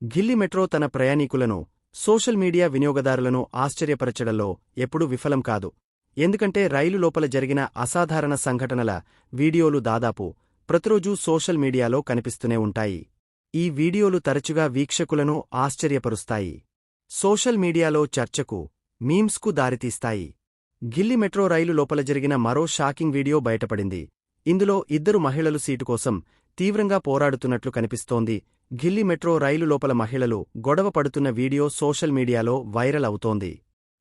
Delhi metro తన ప్రయాణికులను, social media వినియోగదారులను ఆశ్చర్యపరచడంలో ఎప్పుడూ విఫలం కాదు. ఎందుకంటే రైలు లోపల జరిగిన అసాధారణ సంఘటనల వీడియోలు దాదాపు ప్రతిరోజూ సోషల్ మీడియాలో కనిపిస్తూనే ఉంటాయి. ఈ వీడియోలు తరచుగా వీక్షకులను ఆశ్చర్యపరుస్తాయి. సోషల్ మీడియాలో చర్చకు, మీమ్స్కు దారితీస్తాయి. ఢిల్లీ మెట్రో రైలు లోపల జరిగిన మరో షాకింగ్ వీడియో బయటపడింది. ఇందులో ఇద్దరు మహిళలు సీటు కోసం తీవ్రంగా పోరాడుతున్నట్లు కనిపిస్తోంది. ఢిల్లీ మెట్రో రైలు లోపల మహిళలు గొడవ పడుతున్న వీడియో సోషల్ మీడియాలో వైరల్ అవుతోంది.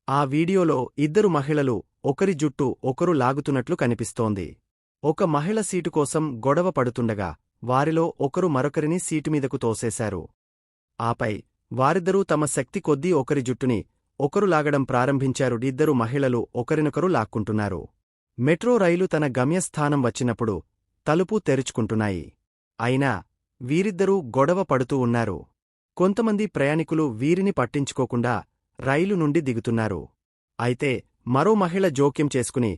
ఆ వీడియోలో ఇద్దరు మహిళలు ఒకరి జుట్టు ఒకరు లాగుతున్నట్లు కనిపిస్తోంది. ఒక మహిళ సీటు కోసం గొడవ పడుతుండగా వారిలో ఒకరు మరొకరిని సీటుమీదకు తోసేశారు. ఆపై వారిద్దరూ తమ శక్తి కొద్దీ ఒకరి జుట్టుని ఒకరు లాగడం ప్రారంభించారు. ఇద్దరు మహిళలు ఒకరినొకరు లాక్కుంటున్నారు. మెట్రో రైలు తన గమ్యస్థానం వచ్చినప్పుడు తలుపు తెరుచుకుంటున్నాయి. అయినా వీరిద్దరూ గొడవ పడుతూ ఉన్నారు. కొంతమంది ప్రయాణికులు వీరిని పట్టించుకోకుండా రైలు నుండి దిగుతున్నారు. అయితే మరో మహిళ జోక్యం చేసుకుని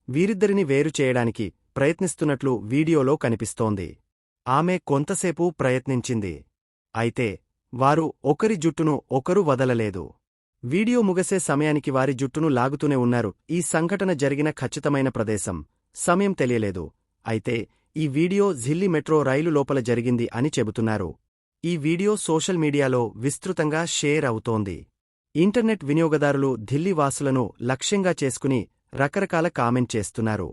వీరిద్దరిని వేరు చేయడానికి ప్రయత్నిస్తున్నట్లు వీడియోలో కనిపిస్తోంది. ఆమె కొంతసేపు ప్రయత్నించింది. అయితే వారు ఒకరి జుట్టును ఒకరు వదలలేదు. వీడియో ముగిసే సమయానికి వారి జుట్టును లాగుతూనే ఉన్నారు. ఈ సంఘటన జరిగిన ఖచ్చితమైన ప్రదేశం, సమయం తెలియలేదు. అయితే ఈ వీడియో ఢిల్లీ మెట్రో రైలు లోపల జరిగింది అని చెబుతున్నారు. ఈ వీడియో సోషల్ మీడియాలో విస్తృతంగా షేర్ అవుతోంది. ఇంటర్నెట్ వినియోగదారులు ఢిల్లీ వాసులను లక్ష్యంగా చేసుకుని రకరకాల కామెంట్ చేస్తున్నారు.